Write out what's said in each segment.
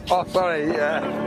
Oh, sorry, yeah.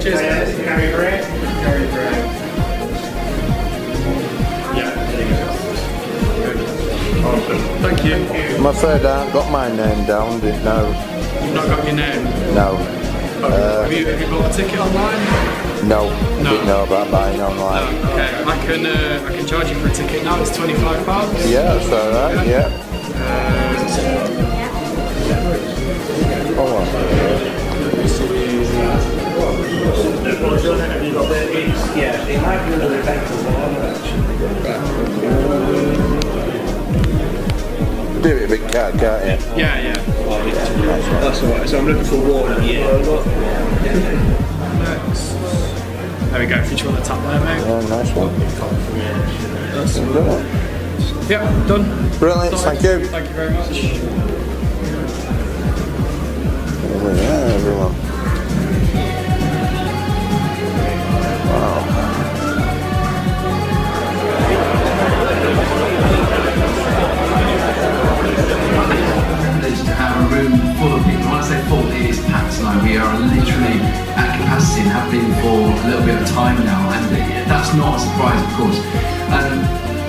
Cheers, guys. Gary Gray. Gary Gray. Yeah, there you go. Awesome. Thank you. I'm afraid I haven't got my name down, didn't know. You've not got your name? No. Have you bought a ticket online? No. Didn't know about buying online. Okay, I can charge you for a ticket now. It's £25. Yeah, that's alright, yeah. Hold on. Yeah, it might be a little better actually. Do it a bit cat, can't you? Yeah. That's alright, so I'm looking for water. Yeah. There we go, if you want to tap there, mate. Yeah, nice one. That's Brilliant. Yeah, done. Brilliant, Done. thank you. Thank you very much. Yeah, everyone. Wow. Privileged to have a room full of people. When I say full, it is packed tonight. We are literally at capacity and have been for a little bit of time now, and that's not a surprise, of course.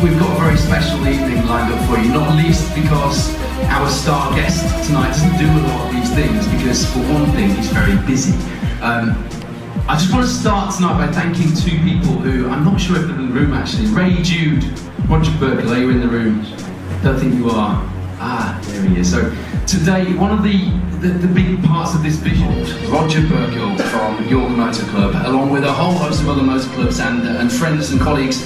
We've got a very special evening lined up for you, not least because our star guest tonight doesn't do a lot of these things because, for one thing, he's very busy. I just want to start tonight by thanking two people who, I'm not sure if they're in the room actually. Ray Jude, Roger Burkle, are you in the room? Don't think you are. Ah, there he is. So today, one of the big parts of this vision, Roger Burkle from Yorkshire Motor Club, along with a whole host of other motor clubs and friends and colleagues,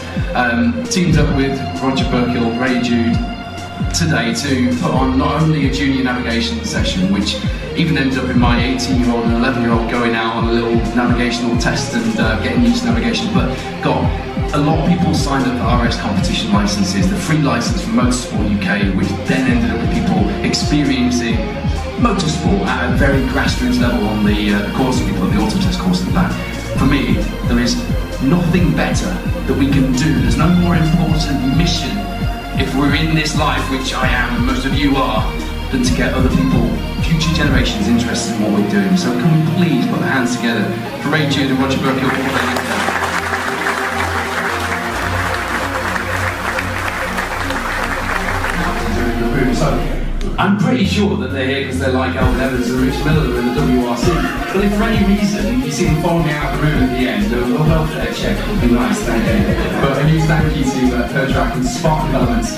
teamed up with Roger Burkle, Ray Jude, today to put on not only a junior navigation session, which even ended up in my 18-year-old and 11-year-old going out on a little navigational test and getting used to navigation, but got a lot of people signed up for RS competition licenses, the free license from Motorsport UK, which then ended up with people experiencing motorsport at a very grassroots level on the course that we put the auto test course at that. For me, there is nothing better that we can do. There's no more important mission if we're in this life, which I am and most of you are, than to get other people, future generations, interested in what we're doing. So can we please put our hands together for Ray Jude and Roger Burkle. So I'm pretty sure that they're here because they're like Alvin Evans and Rich Miller in the WRC. But if for any reason you see them following me out of the room at the end, a welfare check would be nice, thank you. But a huge thank you to Pertrack and Spark Developments.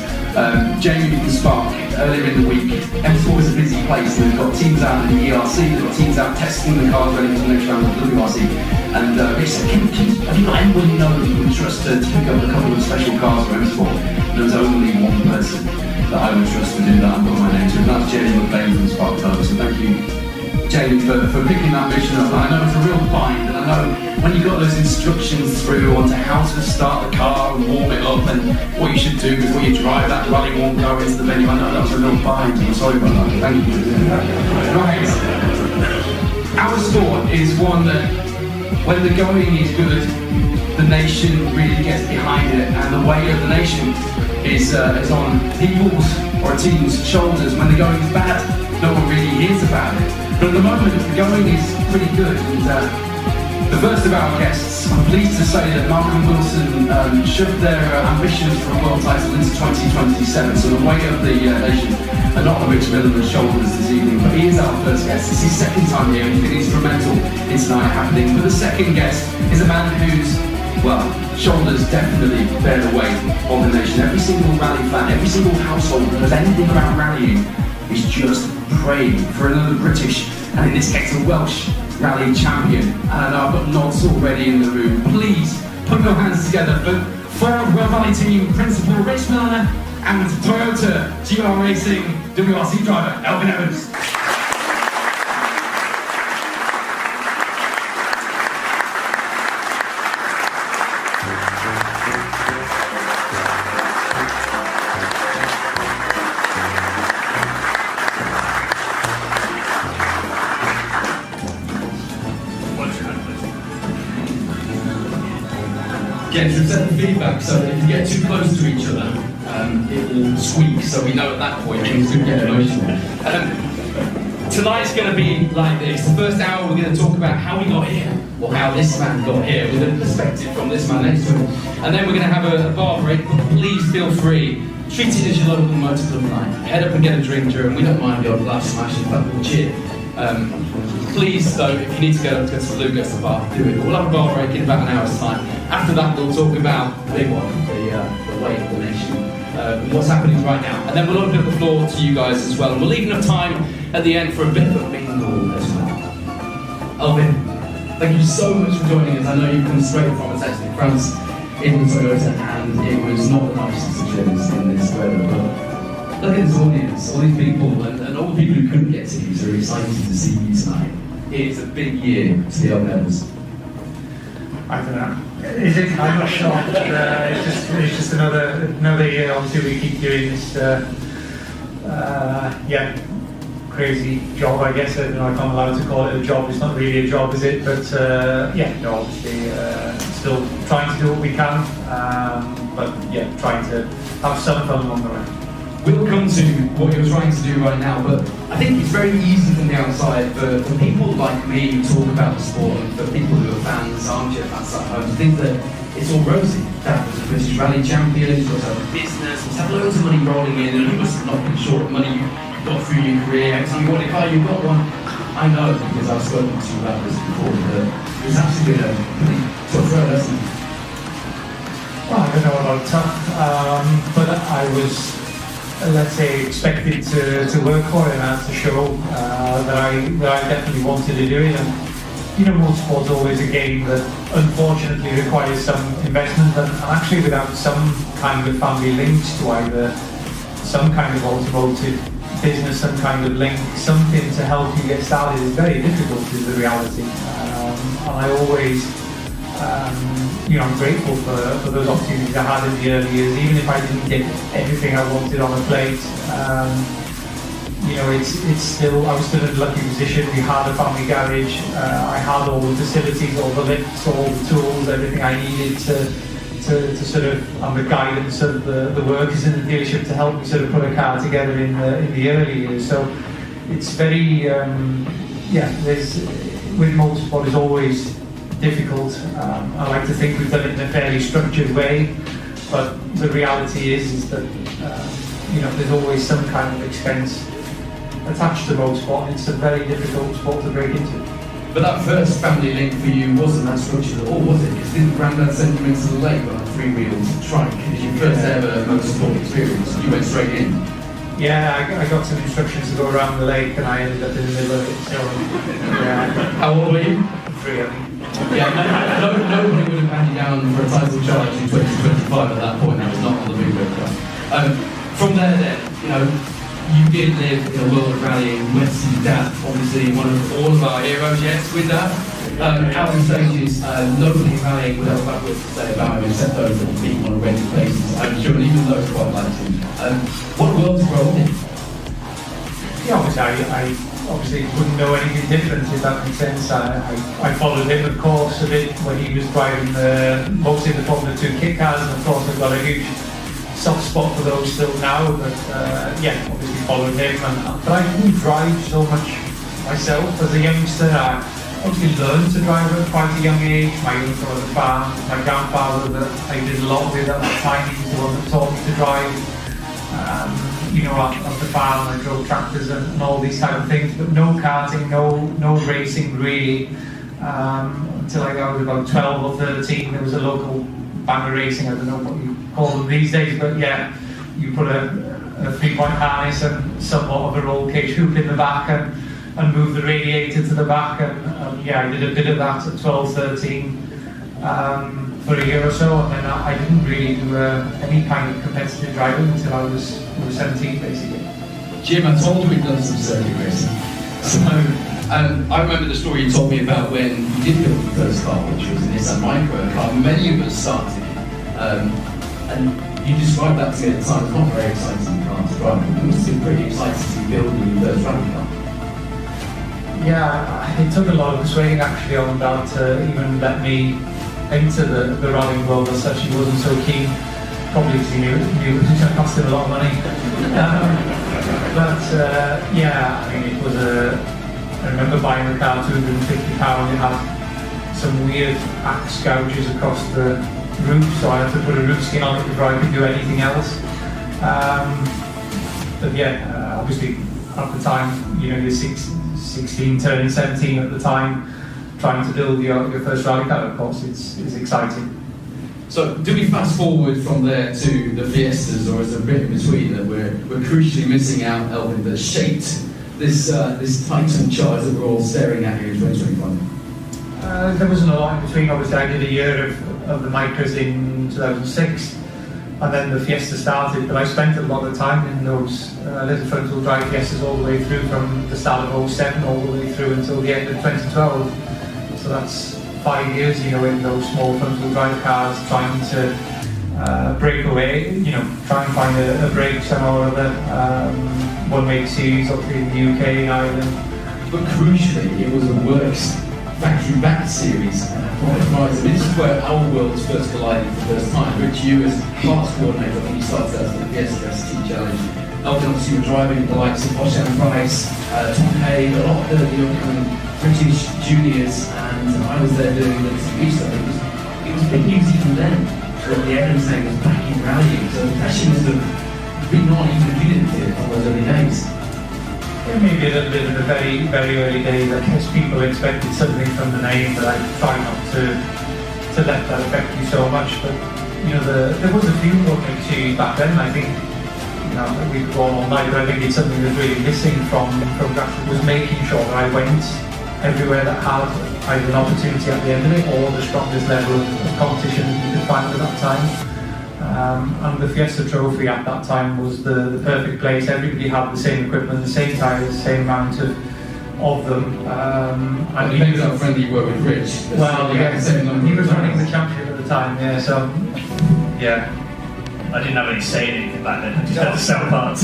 Jamie from Spark earlier in the week. It's always a busy place, and they've got teams out in the ERC, they've got teams out testing the cars ready for the next round of the WRC. And they said, have you got anyone you know that you can trust to pick up a couple of special cars for M-Sport? There was only one person that I would trust to do that and put my name to, and that's Jamie McBain from Spark Developments. So thank you, Jamie, for picking that mission up. I know it's a real bind, and I know when you got those instructions through onto how to start the car and warm it up and what you should do before you drive that rally warm car into the venue, I know that was a real bind. I'm sorry about that. Thank you. Right. Our sport is one that, when the going is good, the nation really gets behind it, and the weight of the nation is on people's or a team's shoulders. When the going is bad, no one really hears about it. But at the moment, the going is pretty good. And the first of our guests, I'm pleased to say that Malcolm Wilson shoved their ambitions for a world title into 2027. So the weight of the nation are not on Rich Miller's shoulders this evening, but he is our first guest. It's his second time here, and he's been instrumental in tonight happening. But the second guest is a man whose, well, shoulders definitely bear the weight of the nation. Every single rally fan, every single household that has anything about rallying is just praying for another British, and in this case a Welsh, rally champion. And I've got nods already in the room. Please put your hands together for Ford World Rally Team Principal Rich Miller and Toyota GR Racing WRC driver Elvin Evans. Again, to set the feedback so that if you get too close to each other, it will squeak, so we know at that point things could get emotional. Tonight's going to be like this. The first hour we're going to talk about how we got here, or how this man got here, with a perspective from this man next to him. And then we're going to have a bar break, but please feel free. Treat it as your local motor club night. Head up and get a drink during. We don't mind the odd glass smash, in fact we'll cheer. Please, though, if you need to go to the loo, go to the bar, do it. We'll have a bar break in about an hour's time. After that, we'll talk about the big one, the weight of the nation, what's happening right now. And then we'll open up the floor to you guys as well. And we'll leave enough time at the end for a bit of a mingle as well. Elvin, thank you so much for joining us. I know you've come straight from essentially France in the Toyota, and it was not the nicest of shows in this weather. But look at this audience, all these people, and all the people who couldn't get tickets are excited to see you tonight. It's a big year to the Elvin Evans. I don't know. Is it? I'm not sure. It's just another year. Obviously, we keep doing this. Crazy job. I guess I don't know if I'm allowed to call it a job. It's not really a job, is it? But obviously, still trying to do what we can. Trying to have some fun along the way. We'll come to what you're trying to do right now, but I think it's very easy from the outside for people like me who talk about the sport, and for people who are fans, armchair fans at home, to think that it's all rosy. Dad was a British rally champion, he must have a business, must have loads of money rolling in, and you must have not been short of money you got through your career. Every time you want a car, you've got one. I know, because I've spoken to you about this before, that it's actually been a pretty tough road, hasn't it? Well, I don't know about tough, but I was, let's say, expected to work for it, and to show that I definitely wanted to do it. And you know, motorsport's always a game that unfortunately requires some investment, and actually without some kind of family links to either some kind of automotive business, some kind of link, something to help you get started is very difficult, is the reality. And I always, I'm grateful for those opportunities I had in the early years, even if I didn't get everything I wanted on a plate. It's still, I was still in a lucky position. We had a family garage. I had all the facilities, all the lifts, all the tools, everything I needed to sort of, and the guidance of the workers in the dealership to help me sort of put a car together in the early years. So it's very, with motorsport is always difficult. I like to think we've done it in a fairly structured way, but the reality is that there's always some kind of expense attached to motorsport, and it's a very difficult sport to break into. But that first family link for you wasn't that structured at all, was it? Because didn't Grandad send you into the lake on a three-wheeled trike? As your first ever motorsport experience, you went straight in. Yeah, I got some instructions to go around the lake, and I ended up in the middle of it. So, yeah. How old were you? 3, I think. Yeah, nobody would have had you down for a title charge in 2025 at that point. That was not on the movement. From there, then, you did live in a world of rallying. You went to see Dad, obviously one of all of our heroes, yes, with Dad. Alan Stages, locally rallying without that word to say about him, except those that beat on a regular basis. I'm sure even those quite liked him. What world to grow up in? Yeah, I obviously wouldn't know anything different, if that makes sense. I followed him, of course, a bit when he was driving mostly the Formula 2 kit cars, and of course I've got a huge soft spot for those still now, but yeah, obviously followed him. But I didn't drive so much myself as a youngster. I obviously learned to drive at quite a young age. My uncle at the farm, my grandfather that I did a lot with at the time, he was the one that taught me to drive. You know, at the farm I drove tractors and all these type of things, but no karting, no racing really, until I was about 12 or 13. There was a local band of racing, I don't know what you call them these days, but yeah, you put a 3-point harness and somewhat of a roll cage hoop in the back and move the radiator to the back, and yeah, I did a bit of that at 12, 13 for a year or so, and then I didn't really do any kind of competitive driving until I was 17 basically. Jim, I told you we'd done some circuit racing. So, I remember the story you told me about when you did build the first car, which was an Nissan Micro car. Many of us started, and you described that to me at the time. It's not a very exciting car to drive. It must have been pretty exciting to be building your first rally car. Yeah, it took a lot of persuading actually on that to even let me enter the rallying world as such. He wasn't so keen, probably because he knew it was going to cost him a lot of money. But yeah, I mean, it was I remember buying the car, £250. It had some weird axe gouges across the roof, so I had to put a roof skin on it before I could do anything else. But yeah, obviously at the time, you know, you're 16, turning 17 at the time, trying to build your first rally car, of course, it's exciting. So, do we fast forward from there to the Fiestas, or is there a bit in between that we're crucially missing out, Elvin, that shaped this Titan charge that we're all staring at here in 2021? There wasn't a lot in between. Obviously, I did a year of the Micros in 2006, and then the Fiesta started, but I spent a lot of time in those little front-wheel drive Fiestas all the way through, from the start of 07 all the way through until the end of 2012. So that's 5 years, you know, in those small front-wheel drive cars, trying to break away, you know, try and find a break somehow or other. One made series up in the UK and Ireland. But crucially, it was a works factory-backed series. This is where our worlds first collided for the first time. Rich, you as parts coordinator, I think you started as the Fiesta ST Challenge. Elton, obviously, you were driving the likes of Bosch and Price, Tom Hay, a lot of the upcoming British juniors, and I was there doing the TV stuff. It was big news even then that the evidence name was back in rallying, so the pressure must have been on even if you didn't feel it on those early days. Yeah, maybe a little bit in the very, very early days. I guess people expected something from the name, but I try not to let that affect you so much. But you know, there was a few working series back then. I think, you know, we could go on all night, but I think it's something that's really missing from Grafton, was making sure that I went everywhere that had either an opportunity at the end of it or the strongest level of competition you could find at that time. And the Fiesta Trophy at that time was the perfect place. Everybody had the same equipment, the same tyres, the same amount of them. And you knew how friendly you were with Rich. Well, yeah, he was running the championship at the time, yeah, so, yeah. I didn't have any say in anything back then, I just had to sell parts.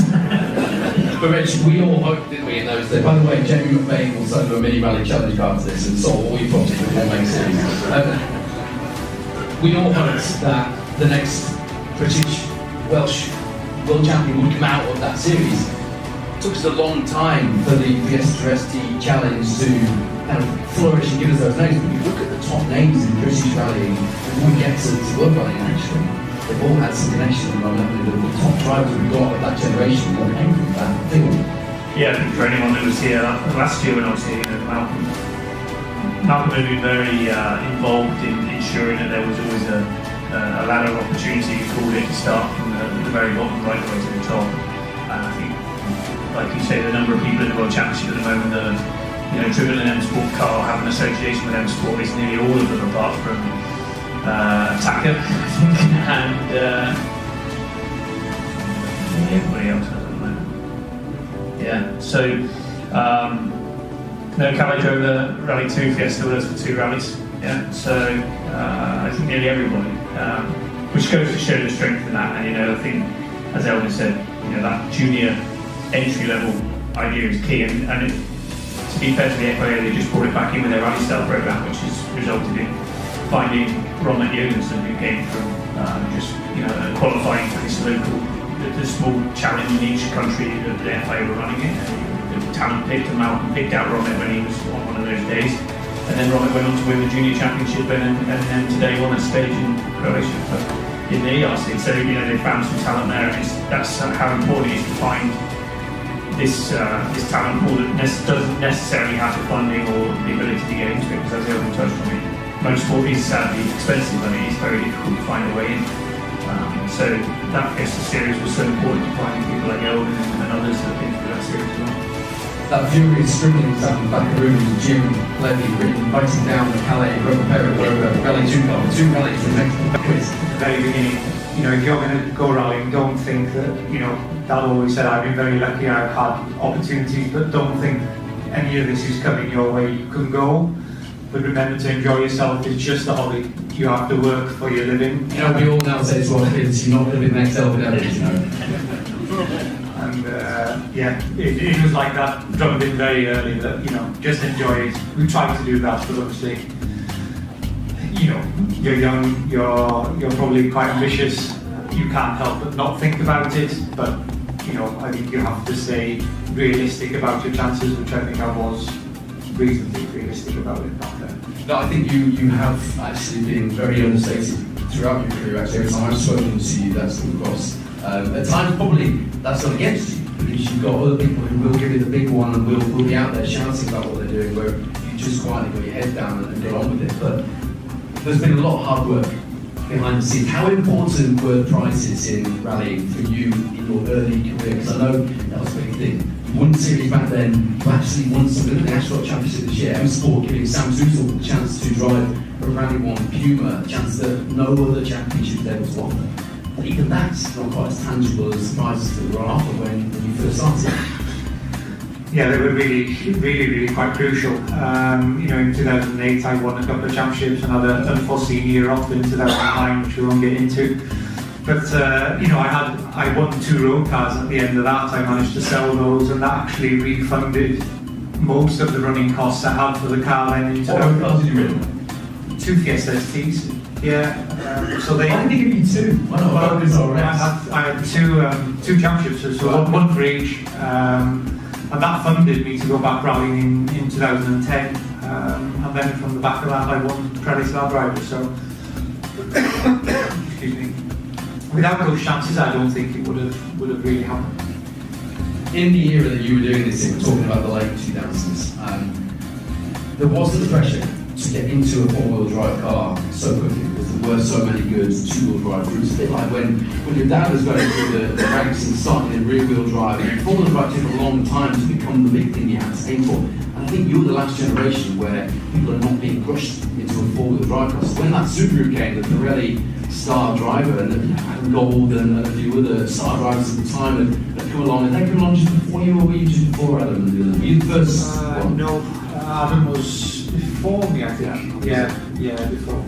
But Rich, we all hoped, didn't we, in those days? By the way, Jamie McBain will send a mini rally challenge car to this and solve all your problems with the main series. We all hoped that the next British, Welsh world champion would come out of that series. It took us a long time for the Fiesta ST Challenge to kind of flourish and give us those names. But if you look at the top names in British rallying, before we get to world rallying actually, they've all had some connection at the moment. The top drivers we've got of that generation all came from that field. Yeah, I think for anyone that was here last year when I was here, you know, Malcolm had been very involved in ensuring that there was always a ladder of opportunity, you called it, to start from the very bottom right the way to the top. And I think, like you say, the number of people in the World Championship at the moment that have, you know, driven an M Sport car, have an association with M Sport, is nearly all of them apart from Taka, I think, and everybody else has at the moment. Yeah, so No, Calais drove the Rally 2 Fiesta with us for 2 rallies. Yeah, so I think nearly everybody, which goes to show the strength of that. And I think, as Elvin said, that junior entry level idea is key. And to be fair to the FIA, they just brought it back in with their rally style program, which has resulted in finding Ron Jorgensen, who came from qualifying for this local, the small challenge in each country that the FIA were running in. The talent picked, and Malcolm picked out Romet when he was on one of those days. And then Romet went on to win the junior championship, and then today won a stage in Croatia in the ERC. So they found some talent there, and that's how important it is to find this talent pool that doesn't necessarily have the funding or the ability to get into it. Because as Elvin touched on, motorsport is sadly expensive. I mean, it's very difficult to find a way in. So that Fiesta series was so important to finding people like Elvin and others that have been through that series as well. That furious scribbling sat in the back of the room was Jim Levy writing down the Calais Rally 2 car, 2 rallies for the next quiz. At the very beginning, if you're going to go rallying, don't think that, Dad always said, I've been very lucky, I've had opportunities, but don't think any of this is coming your way. You can go, but remember to enjoy yourself. It's just a hobby. You have to work for your living. We all now say to our kids, you're not going to be the next Elvin Evans, And it was like that, drummed in very early that, just enjoy it. We tried to do that, but obviously, you're young, you're probably quite ambitious. You can't help but not think about it, but, I think you have to stay realistic about your chances, which I think I was reasonably realistic about it back then. No, I think you have actually been very understated throughout your career. Actually, every time I've spoken to you, that's come across. At times, probably that's not against you, because you've got other people who will give you the big one and will be out there shouting about what they're doing, where you just quietly got your head down and get on with it. But there's been a lot of hard work behind the scenes. How important were prizes in rallying for you in your early career? Because I know that was a big thing. You won the series back then, you actually won something at the Ascot Championship this year. M-Sport giving Sam Zuzel the chance to drive a Rally 1 Puma, a chance that no other championship there was won. But even that's not quite as tangible as prizes that were on offer when you first started. Yeah, they were really quite crucial. In 2008 I won a couple of championships and had an unforeseen year off in 2009, which we won't get into. But I won 2 road cars at the end of that. I managed to sell those, and that actually refunded most of the running costs I had for the car then. What road cars did you win? 2 Fiesta STs. Yeah. So they. Why did they give you 2? Why not both? I had 2 championships, so one for each. And that funded me to go back rallying in 2010, and then from the back of that I won Pirelli Star Driver. So, excuse me. Without those chances, I don't think it would have really happened. In the era that you were doing this, we're talking about the late 2000s. There wasn't the pressure to get into a 4-wheel drive car so quickly because there were so many good 2-wheel drive routes. A bit like when your dad was going through the ranks and starting in rear-wheel drive, and 4-wheel drive took a long time to become the big thing you had to aim for. And I think you're the last generation where people are not being rushed into a 4-wheel drive car. So when that Subaru came, the Pirelli Star Driver and Adam Gold and a few other Star drivers at the time had come along, and they come along just before you, or were you just before Adam? Were you the first one? No, Adam was before me, I think. Yeah, before.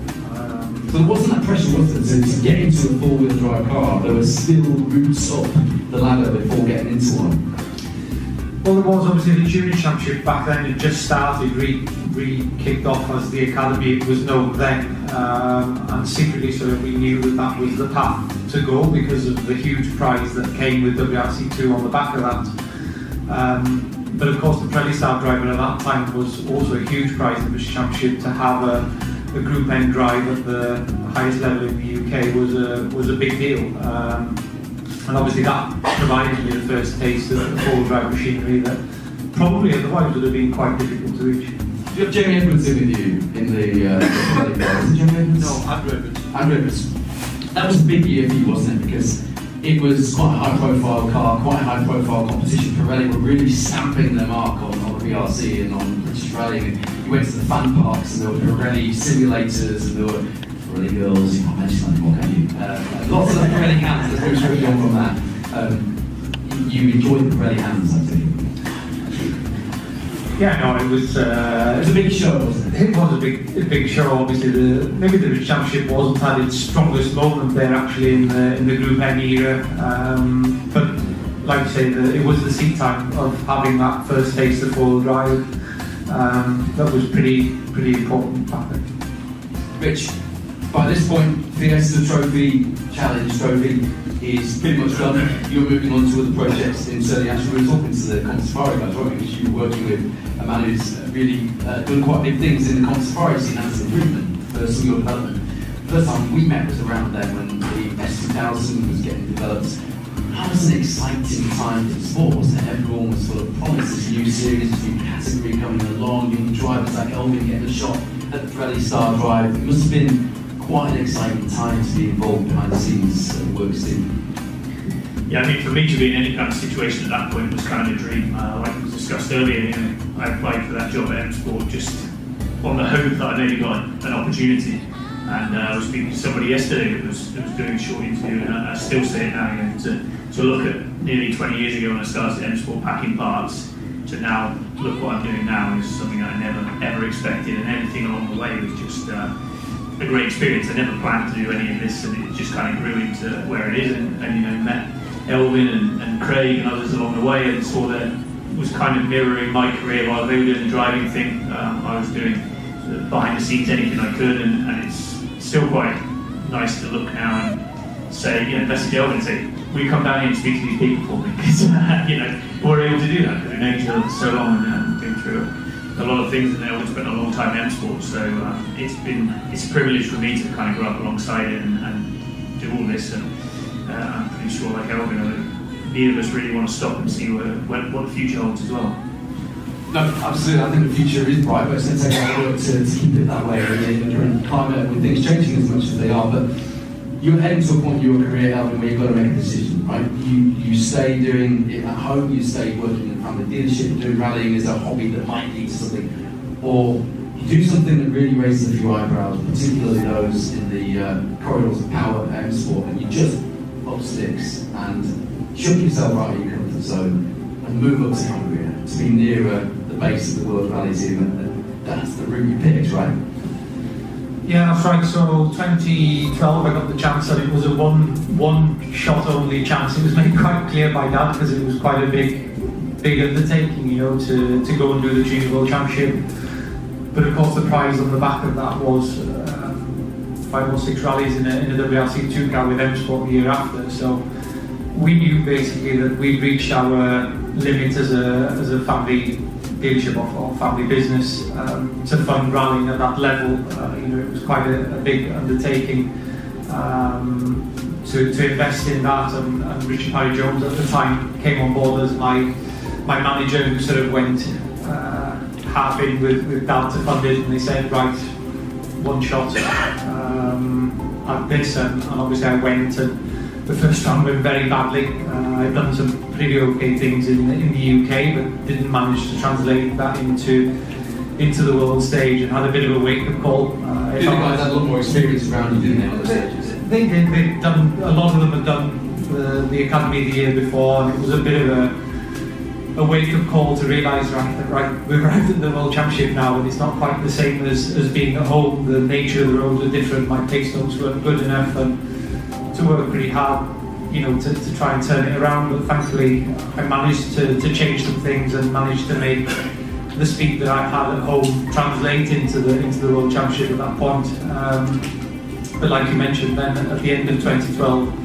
So there wasn't that pressure, was there, to get into a 4-wheel drive car? There were still routes up the ladder before getting into one. Well, there was obviously the junior championship back then. It just started, kicked off as the academy. It was known then, and secretly, so we knew that was the path to go because of the huge prize that came with WRC2 on the back of that. But of course, the Pirelli Star Driver at that time was also a huge prize in the British Championship. To have a Group N drive at the highest level in the UK was a big deal. And obviously that provided me the first taste of the 4-wheel drive machinery that probably otherwise would have been quite difficult to reach. Do you have Jamie Edwards in with you in the Pirelli car? Is it Jamie Edwards? No, Andrew Edwards. Andrew Edwards. That was a big year for you, wasn't it? Because it was quite a high-profile car, quite a high-profile competition. Pirelli were really stamping their mark on the BRC and on British rallying. You went to the fan parks and there were Pirelli simulators and there were Pirelli girls. You can't mention that anymore, can you? Lots of Pirelli hands. Let's go straight on from that. You enjoyed the Pirelli hands, I think. Yeah, no, it was It was a big show, wasn't it? it was a big show. Obviously, maybe the championship wasn't at its strongest moment there actually in the Group N era, but like you say, it was the seat time of having that first taste of four-wheel drive. That was pretty important back then. Rich, by this point, Fiesta Trophy, Challenge Trophy is pretty much done. You're moving on to other projects in certainly actually we were talking to the Contemporary guys, right? Because you were working with a man who's really done quite big things in the Contemporary scene as improvement for some of your development. The first time we met was around then when the S2000 was getting developed. That was an exciting time for the sport, wasn't it? Everyone was sort of promised this new series, this new category coming along, young drivers like Elvin getting a shot at the Pirelli Star Drive. It must have been quite an exciting time to be involved behind the scenes at work scene. Yeah, I mean, for me to be in any kind of situation at that point was kind of a dream. Like was discussed earlier, you know, I applied for that job at M Sport just on the hope that I maybe got an opportunity. And I was speaking to somebody yesterday that was doing a short interview, and I still say it now, you know, to look at nearly 20 years ago when I started at M Sport packing parts, to now look what I'm doing now is something that I never ever expected, and everything along the way was just a great experience. I never planned to do any of this, and it just kind of grew into where it is, and you know, met Elvin and Craig and others along the way, and saw that it was kind of mirroring my career while they were doing the driving thing. I was doing behind the scenes anything I could, and it's still quite nice to look now and say, you know, message Elvin and say, will you come down here and speak to these people for me? Because, you know, we're able to do that because we've known each other for so long and been through a lot of things, and Elvin spent a long time in M Sport, so it's a privilege for me to kind of grow up alongside it and do all this, and I'm pretty sure, like Elvin, neither of us really want to stop and see what the future holds as well. No, absolutely. I think the future is bright, but it's going to take a lot of work to keep it that way in the current climate with things changing as much as they are. But you're heading to a point in your career, Elvin, where you've got to make a decision, right? You stay doing it at home, you stay working in a family dealership, doing rallying as a hobby that might lead to something, or you do something that really raises a few eyebrows, particularly those in the corridors of power at M Sport, and you just up sticks and chuck yourself out of your comfort zone and move up to Cumbria to be nearer the base of the World Rally Team, and that's the route you picked, right? Yeah, that's right. So 2012, I got the chance, and it was a one shot only chance. It was made quite clear by Dad because it was quite a big undertaking, you know, to go and do the Junior World Championship. But of course, the prize on the back of that was 5 or 6 rallies in a WRC2 car with M Sport the year after. So we knew basically that we'd reached our limit as a family dealership or family business to fund rallying at that level. You know, it was quite a big undertaking to invest in that, and Richard Parry Jones at the time came on board as my manager, who sort of went half in with Dad to fund it, and they said, right, one shot at this, and obviously I went, and the first round went very badly. I'd done some pretty okay things in the UK, but didn't manage to translate that into the world stage, and had a bit of a wake-up call. The guys had a lot more experience around you, didn't they, on the stages? They did. They'd done, a lot of them had done the academy the year before, and it was a bit of a wake-up call to realise, right, we've arrived at the World Championship now, and it's not quite the same as being at home. The nature of the roads are different. My pace notes weren't good enough, and to work pretty hard, you know, to try and turn it around. But thankfully, I managed to change some things and managed to make the speed that I had at home translate into the World Championship at that point. But like you mentioned, then at the end of 2012,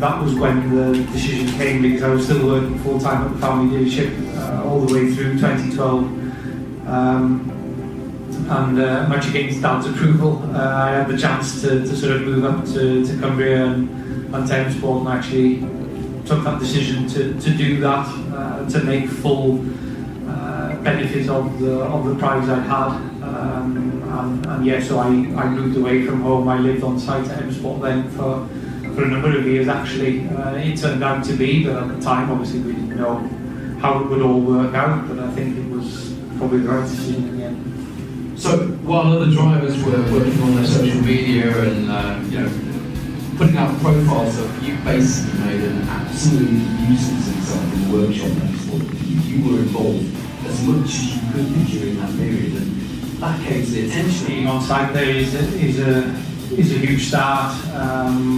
that was when the decision came, because I was still working full time at the family dealership all the way through 2012. And much against Dad's approval, I had the chance to sort of move up to Cumbria and to M Sport, and actually took that decision to do that, to make full benefit of the prize I'd had. And yeah, so I moved away from home. I lived on site at M Sport then for a number of years actually. It turned out to be, but at the time obviously we didn't know how it would all work out, but I think it was probably the right decision in the end. So while other drivers were working on their social media and you know, putting out profiles of, you basically made an absolute nuisance of yourself in the workshop. You were involved as as much as you could be during that period, and that came to the attention. Being on site there is a huge start.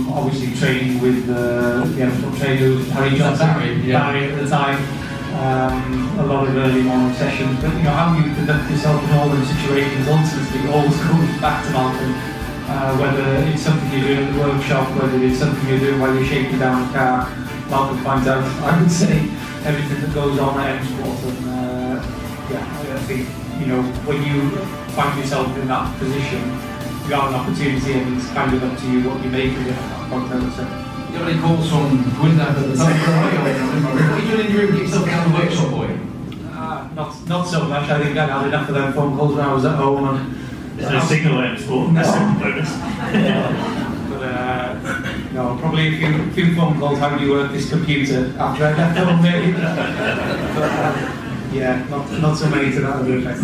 Obviously training with the Everton trainer Harry Johnson, Barry at the time. A lot of early morning sessions, but how you conduct yourself in all those situations ultimately always comes back to Malcolm. Whether it's something you're doing in the workshop, whether it's something you're doing while you're shaking down a car, Malcolm finds out, I would say, everything that goes on at M Sport. And I think when you find yourself in that position, you have an opportunity, and it's kind of up to you what you make of it at that point, I would say. You got any calls from Gwynedd at the time? What are you doing in your room? Get yourself down the workshop, boy. Not so much. I think I had enough of them phone calls when I was at home. And there's no signal at sport. That's a bonus. No, probably a few phone calls. How do you work this computer? After I left home, maybe. But not so many to that effect.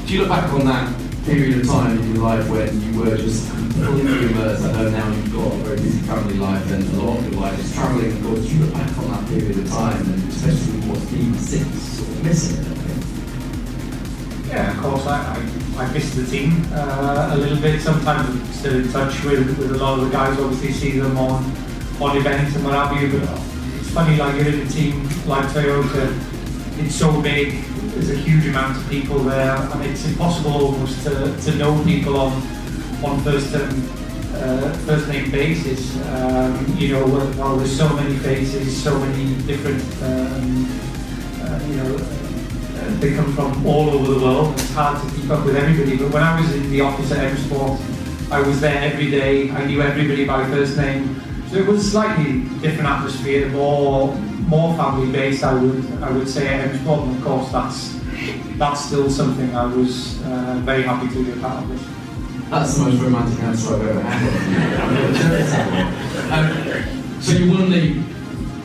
Do you look back on that period of time in your life when you were just completely immersed? I know now you've got a very busy family life, and a lot of your life is travelling. Of course, do you look back on that period of time, and especially what's been since, sort of missing it? Yeah, of course. I miss the team a little bit. Sometimes I'm still in touch with a lot of the guys. Obviously, see them on events and what have you. But it's funny, like you're in a team like Toyota. It's so big. There's a huge amount of people there, and it's impossible almost to know people on first name basis. Well, there's so many faces, so many different. They come from all over the world. It's hard to keep up with everybody. But when I was in the office at M Sport, I was there every day. I knew everybody by first name. So it was a slightly different atmosphere, more family based. I would say at M Sport, and of course that's still something I was very happy to be a part of. This. That's the most romantic answer I've ever had. So you won the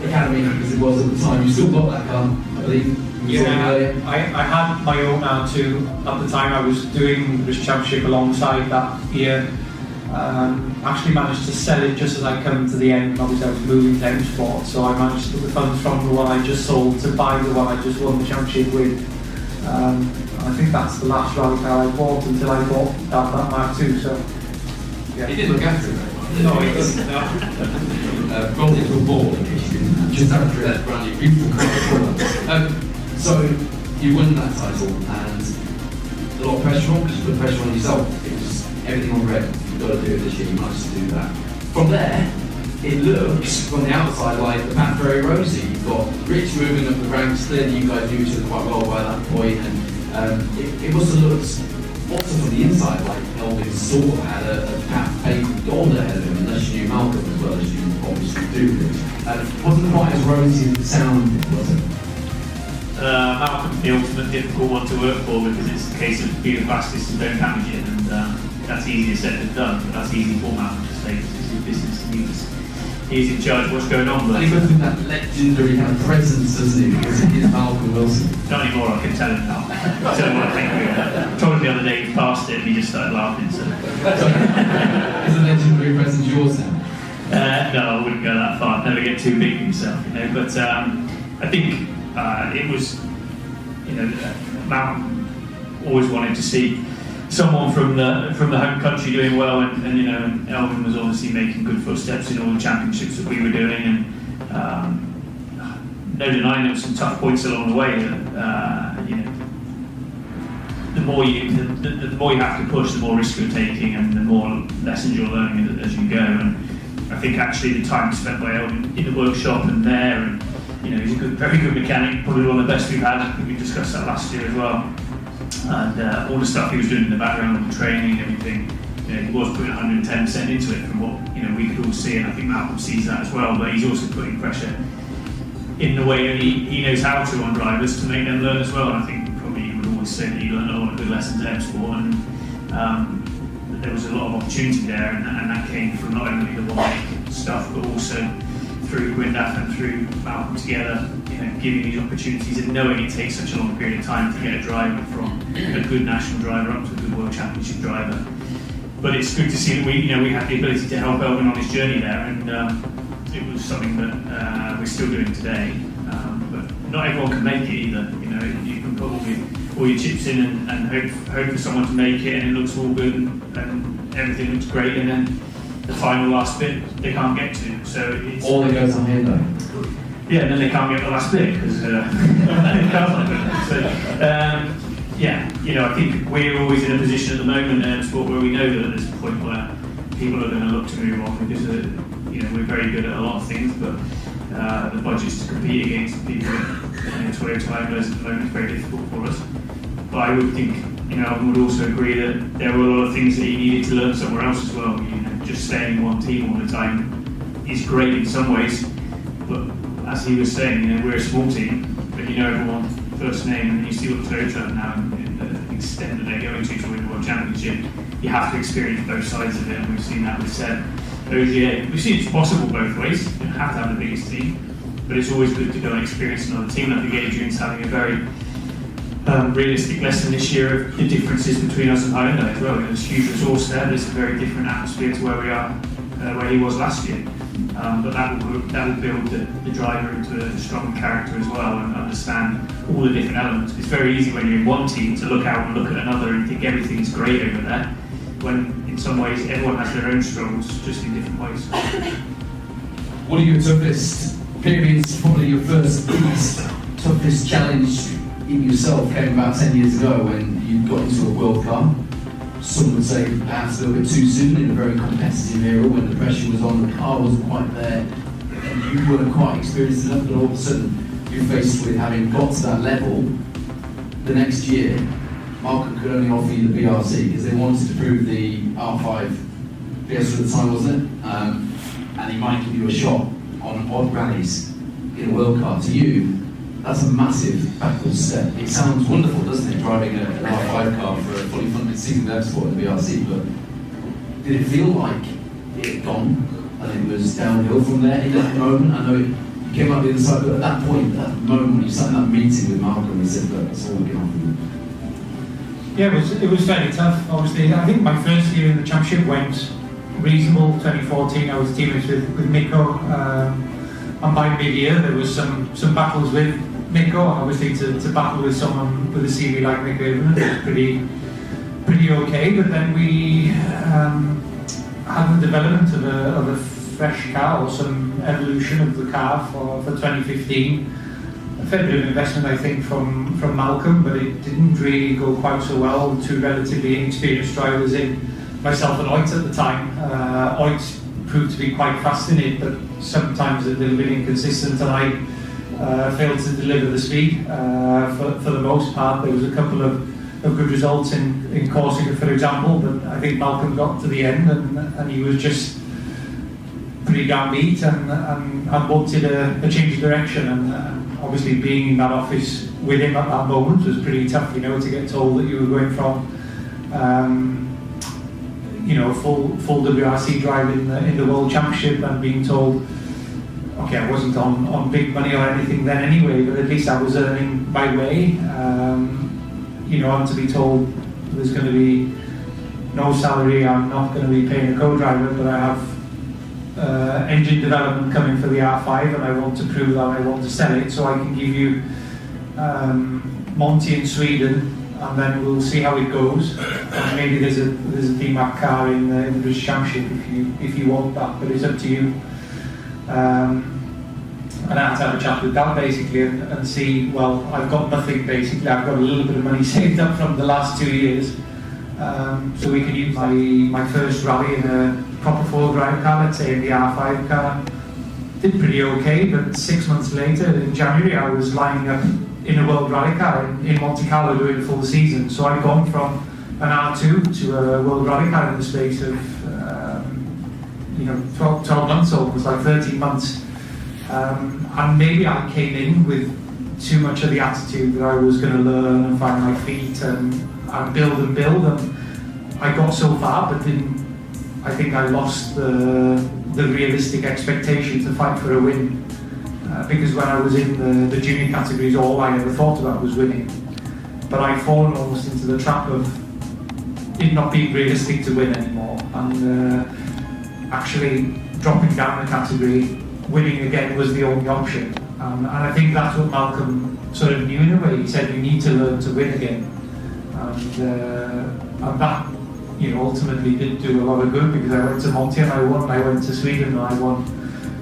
academy as it was at the time. You still got that car, I believe. Yeah, I had my own R2 at the time. I was doing the British Championship alongside that year. Actually managed to sell it just as I come to the end. Obviously I was moving to M Sport, so I managed to put the funds from the one I just sold to buy the one I just won the championship with. I think that's the last rally car I bought until I bought that Mark II. So yeah. He did look after it, right? No, he doesn't. No. Rolled into a ball, just after that brand new beautiful car. So you won that title, and a lot of pressure on, because you put pressure on yourself. It was everything on red. You've got to do it this year. You managed to do that. From there, it looks from the outside like the path very rosy. You've got Rich moving up the ranks. Clearly, you guys knew each other quite well by that point, and it must have looked also from the inside like Elvin sort of had a path paved gold ahead of him, unless you knew Malcolm as well as you obviously do. It wasn't quite as rosy as it sounded, was it? Malcolm's the ultimate difficult one to work for, because it's the case of be the fastest and don't damage it, and that's easier said than done. But that's easy for Malcolm to say, because it's his business and he's in charge of what's going on. But he goes with that legendary kind of presence, doesn't he? Because he is Malcolm Wilson. Not anymore, I can tell him now. Tell him what I think of it. I told him the other day he passed it and he just started laughing. So. Is a legendary presence yours now? No, I wouldn't go that far. I'd never get too big for yourself, But I think it was, Malcolm always wanted to see someone from the home country doing well, and Elvin was obviously making good footsteps in all the championships that we were doing, and no denying there were some tough points along the way. The more you have to push, the more risk you're taking, and the more lessons you're learning as you go. And I think actually the time spent by Elvin in the workshop and there, and he's a very good mechanic, probably one of the best we've had. I think we discussed that last year as well. And all the stuff he was doing in the background, the training, everything, he was putting 110% into it from what we could all see, and I think Malcolm sees that as well. But he's also putting pressure in the way that he knows how to on drivers to make them learn as well. And I think probably he would always say that he learned a lot of good lessons at M Sport, and there was a lot of opportunity there, and that came from not only the one stuff, but also through Gwynedd and through Malcolm together, giving these opportunities and knowing it takes such a long period of time to get a driver from a good national driver up to a good World Championship driver. But it's good to see that we had the ability to help Elvin on his journey there, and it was something that we're still doing today. But not everyone can make it either. all your chips in and hope for someone to make it, and it looks all good and everything looks great, and then the final last bit they can't get to. So it's All that goes on here though. yeah, and then they can't get the last bit because yeah, you know, I think we're always in a position at the moment in sport where we know that there's a point where people are going to look to move on because you know, we're very good at a lot of things, but the budgets to compete against people in Toyota Tyres at the moment is very difficult for us. But I would think, you know, I would also agree that there were a lot of things that you needed to learn somewhere else as well. You know, just staying in one team all the time is great in some ways, but as he was saying, you know, we're a small team, but you know everyone first name, and you see what Toyota now in the extent that they're going to win the World Championship, you have to experience both sides of it, and we've seen that with Seb. OGA, we've seen it's possible both ways. You don't have to have the biggest team, but it's always good to go and experience another team. I think Adrian's having a very realistic lesson this year of the differences between us and Hyundai as well. There's huge resource there. There's a very different atmosphere to where we are, where he was last year. But that will build the driver into a strong character as well and understand all the different elements. It's very easy when you're in one team to look out and look at another and think everything's great over there, when in some ways everyone has their own struggles, just in different ways. What are your toughest periods? Probably your first toughest challenge in yourself came about 10 years ago when you got into a world car. Some would say perhaps a little bit too soon in a very competitive era when the pressure was on, the car wasn't quite there, and you weren't quite experienced enough, but all of a sudden you're faced with having got to that level. The next year, Malcolm could only offer you the BRC because they wanted to prove the R5 Fiesta at the time, wasn't it? And he might give you a shot on odd rallies in a world car. To you, that's a massive backward step. It sounds wonderful, doesn't it, driving an R5 car for a fully funded season motorsport in the BRC, but did it feel like it had gone and it was downhill from there in that moment? I know you came up the other side, but at that point, that moment when you sat in that meeting with Malcolm and said, look, that's all we can offer you. Yeah, it was very tough, obviously. I think my first year in the championship went reasonable. 2014, I was teammates with Nico, and by mid-year there was some battles with Nico. Obviously, to battle with someone with a CV like Nico Evan was pretty okay. But then we had the development of a fresh car, or some evolution of the car for 2015. A fair bit of investment, I think, from Malcolm, but it didn't really go quite so well. Two relatively inexperienced drivers in, myself and Oit at the time. Oit proved to be quite fast in it, but sometimes a little bit inconsistent, and I failed to deliver the speed. For the most part, there was a couple of good results in Corsica, for example, but I think Malcolm got to the end and he was just pretty downbeat and wanted a change of direction. And obviously being in that office with him at that moment was pretty tough, you know, to get told that you were going from you know, full WRC drive in the World Championship and being told, okay, I wasn't on big money or anything then anyway, but at least I was earning my way. You know, and to be told there's going to be no salary, I'm not going to be paying a co-driver, but I have engine development coming for the R5 and I want to prove that I want to sell it, so I can give you Monty in Sweden, and then we'll see how it goes. And maybe there's a DMAP car in the British Championship if you want that, but it's up to you. And I had to have a chat with Dad basically and see, well, I've got nothing basically, I've got a little bit of money saved up from the last 2 years, so we can use my first rally in a proper four drive car, let's say in the R5 car. Did pretty okay, but 6 months later in January I was lining up in a World Rally car in Monte Carlo doing a full season. So I'd gone from an R2 to a World Rally car in the space of 12 months, almost like 13 months. And maybe I came in with too much of the attitude that I was going to learn and find my feet and build and build. And I got so far, but I think I lost the realistic expectation to fight for a win. Because when I was in the junior categories, all I ever thought about was winning. But I'd fallen almost into the trap of it not being realistic to win anymore. And actually dropping down the category, winning again was the only option. And I think that's what Malcolm sort of knew in a way. He said, you need to learn to win again. And that, ultimately did do a lot of good, because I went to Monty and I won, I went to Sweden and I won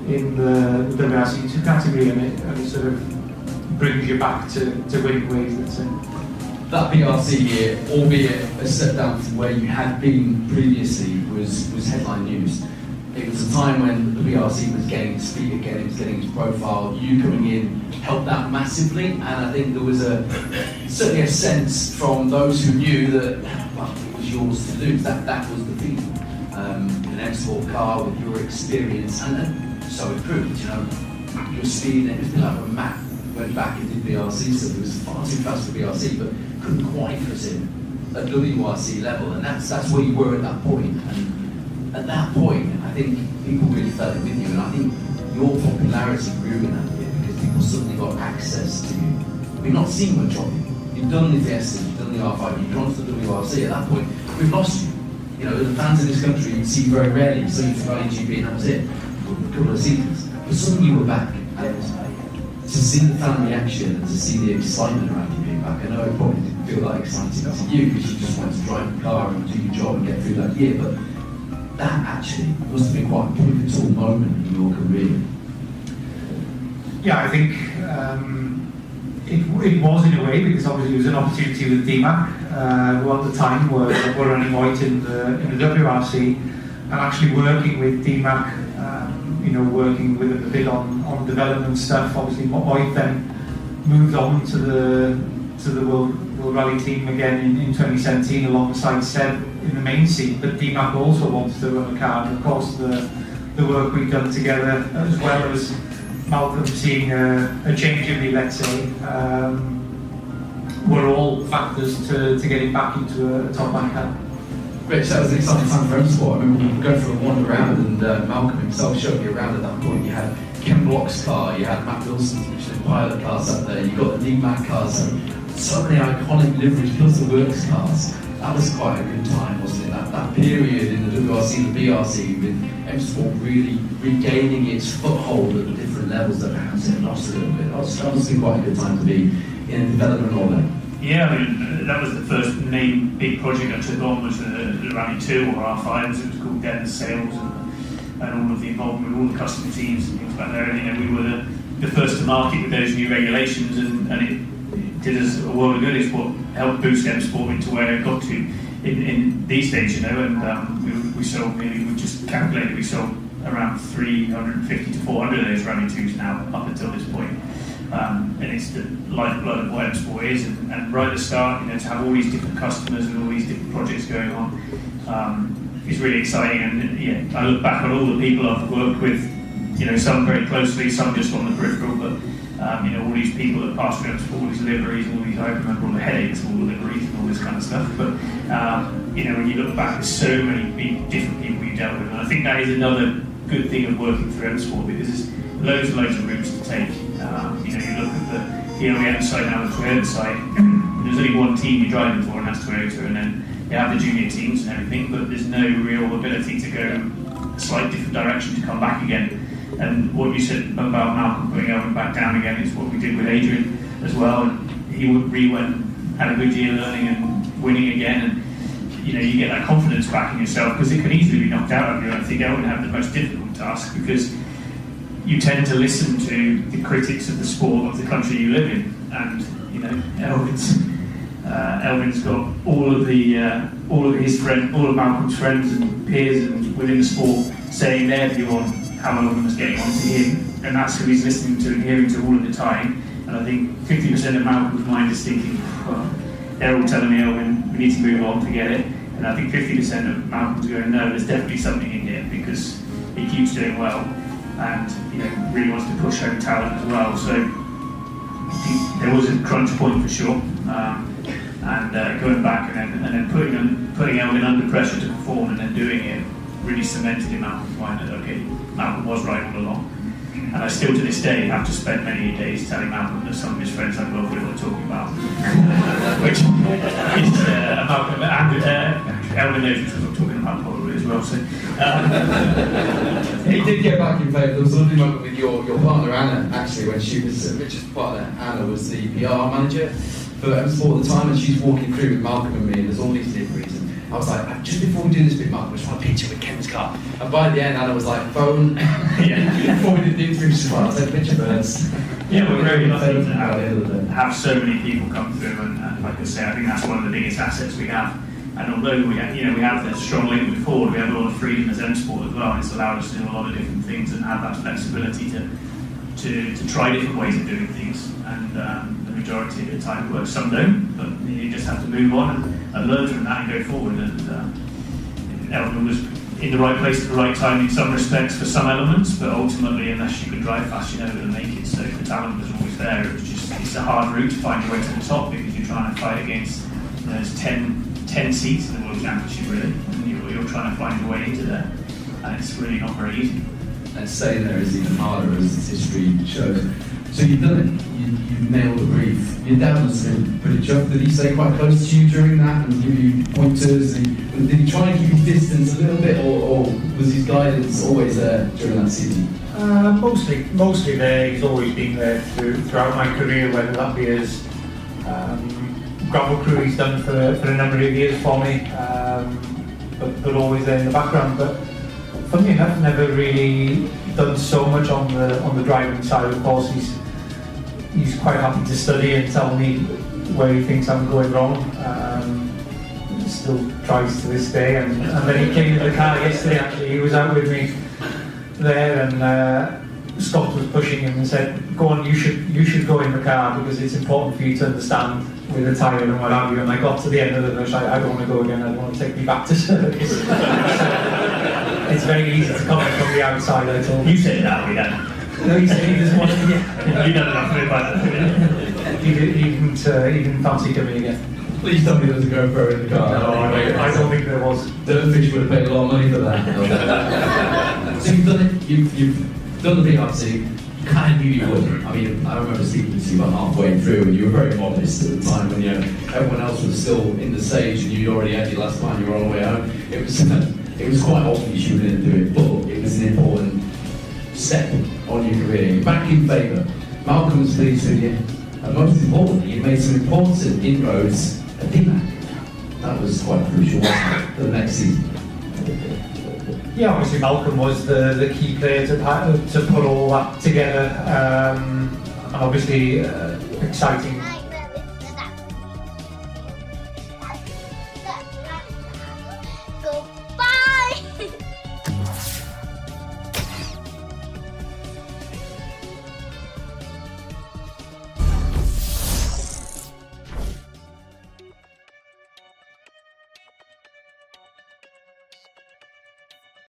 in the WRC2 category, and it sort of brings you back to winning ways, let's say. That BRC year, albeit a step down from where you had been previously, was headline news. It was a time when the BRC was getting its feet again, it was getting its profile. You coming in helped that massively, and I think there was certainly a sense from those who knew that, well, it was yours to lose. That was the thing. In an M-Sport car with your experience, and so it proved. Your speed, and it was like a map. Went back and did BRC, so it was far too fast for BRC, but couldn't quite fit in at WRC level, and that's where you were at that point. And at that point, I think people really felt it with you, and I think your popularity grew in that year because people suddenly got access to you. We've not seen much of you. You've done the Fiesta, you've done the R5, you've gone to the WRC. At that point, we've lost you. The fans in this country you see very rarely. So you Rally GP, and that was it. A couple of seasons, but suddenly you were back. And to see the fan reaction and to see the excitement around you being back, I know it probably didn't feel that exciting to you because you just wanted to drive the car and do your job and get through that year, but that actually must have been quite a pivotal moment in your career. Yeah, I think it was in a way, because obviously it was an opportunity with DMAC, who at the time were running white in the WRC, and actually working with DMAC, working with them a bit on development stuff. Obviously, White then moved on to the World Rally team again in 2017 alongside Seb in the main seat. But DMAC also wanted to run a car, and of course the work we've done together, as well as Malcolm seeing a change in me, let's say, were all factors to getting back into a top rank car. Rich, that was an exciting time for M-Sport. I remember you going for a wander around, and Malcolm himself showed you around at that point. You had Ken Block's car, you had Matt Wilson's Michelin Pilot cars up there, you got the DMAC cars, so many iconic liveries, plus the Works cars. That was quite a good time, wasn't it? That period in the WRC and the BRC, with M-Sport really regaining its foothold at the different levels that perhaps it lost a little bit. That must have been quite a good time to be in a development order. Yeah, that was the first main big project I took on, was the Rally 2 or R5, as it was called then, sales and all of the involvement with all the customer teams and things like that. We were the first to market with those new regulations, and it did us a world of good. It's what helped boost M-Sport into where it got to in these days, and we sold nearly, we just calculated, we sold around 350 to 400 of those Rally 2s now up until this point. And it's the lifeblood of what M-Sport is, and right at the start, to have all these different customers and all these different projects going on is really exciting. And I look back on all the people I've worked with, some very closely, some just on the peripheral, but all these people that passed through M-Sport, all these liveries, and all these, I remember all the headaches, all the liveries and all this kind of stuff. But when you look back, there's so many different people you dealt with, and I think that is another good thing of working through M-Sport, because there's loads and loads of routes to take. You look at the OEM side now, the Toyota side, there's only one team you're driving for, and that's Toyota, and then you have the junior teams and everything, but there's no real ability to go a slight different direction to come back again. And what you said about Malcolm putting Elvin back down again is what we did with Adrian as well, and he had a good year learning and winning again, and you get that confidence back in yourself, because it can easily be knocked out of you. I think Elvin had the most difficult task, because you tend to listen to the critics of the sport of the country you live in, and Elvin's got all of his friends, all of Malcolm's friends and peers and within the sport saying their view on how Elvin was getting on to him, and that's who he's listening to and hearing to all of the time. And I think 50% of Malcolm's mind is thinking, well, they're all telling me, Elvin, we need to move on, forget it. And I think 50% of Malcolm's going, no, there's definitely something in here, because he keeps doing well, and really wants to push home talent as well. So I think there was a crunch point for sure, and going back and then putting Elvin under pressure to perform and then doing it really cemented in Malcolm's mind that okay, Malcolm was right all along. And I still to this day have to spend many days telling Malcolm that some of his friends I work with are talking about, which is Malcolm, and Elvin knows what I'm talking about probably as well. obviously. He did get back in favour. There was a lovely moment with your partner Anna, actually, when she was Richard's partner. Anna was the PR manager for M-Sport at the time, and she's walking through with Malcolm and me, and there's all these liveries. And I was like, just before we do this bit, Malcolm, I just want a picture with Ken's car. And by the end, Anna was like, phone. Before we did the interview, she's like, I'll take a picture first. Yeah, we're very lucky to have so many people come through, and like I say, I think that's one of the biggest assets we have. And although we have, we have this strong link with Ford, we have a lot of freedom as M-Sport as well. It's allowed us to do a lot of different things and have that flexibility to try different ways of doing things. And the majority of the time it works, some don't, but you just have to move on and learn from that and go forward. And Elton was in the right place at the right time in some respects for some elements, but ultimately, unless you could drive fast, you're never going to make it. So the talent was always there. It was just, it's a hard route to find your way to the top because you're trying to fight against there's 10 seats in the World Championship, really, and you're trying to find your way into there, and it's really not very easy. And staying there is even harder, as history shows. So you've done it. You've nailed the brief. Your dad must have been pretty chuffed. Did he stay quite close to you during that and give you pointers? Did he try and keep his distance a little bit, or was his guidance always there during that season? Mostly there. He's always been there throughout my career, whether that be as gravel crew he's done for a number of years for me, but always there in the background. But funnily enough, never really done so much on the driving side. Of course, he's quite happy to study and tell me where he thinks I'm going wrong. Still tries to this day, and then he came in the car yesterday. Actually, he was out with me there, and Scott was pushing him and said, "Go on, you should go in the car because it's important for you to understand with the tyre and what have you." And I got to the end of the bush. I don't want to go again. I don't want to take me back to service. It's very easy to comment from the outside. I told him. You said that, we had. No, he said he doesn't want to. You've done enough of it by then. He didn't fancy coming again. Please tell me there was a GoPro in the car. No, I don't think there was. Dirtfish would have paid a lot of money for that. So you've done it. You've done the BRC. You kind of knew you would. I mean, I remember speaking to you about halfway through, and you were very modest at the time when everyone else was still in the stage, and you'd already had your last time. You were on the way home. It was quite obvious you were going to do it, but it was an important step on your career. You're back in favour. Malcolm was pleased with you, and most importantly, you made some important inroads at DMAC. That was quite crucial, wasn't it, for the next season? Yeah, obviously Malcolm was the key player to put all that together, and obviously exciting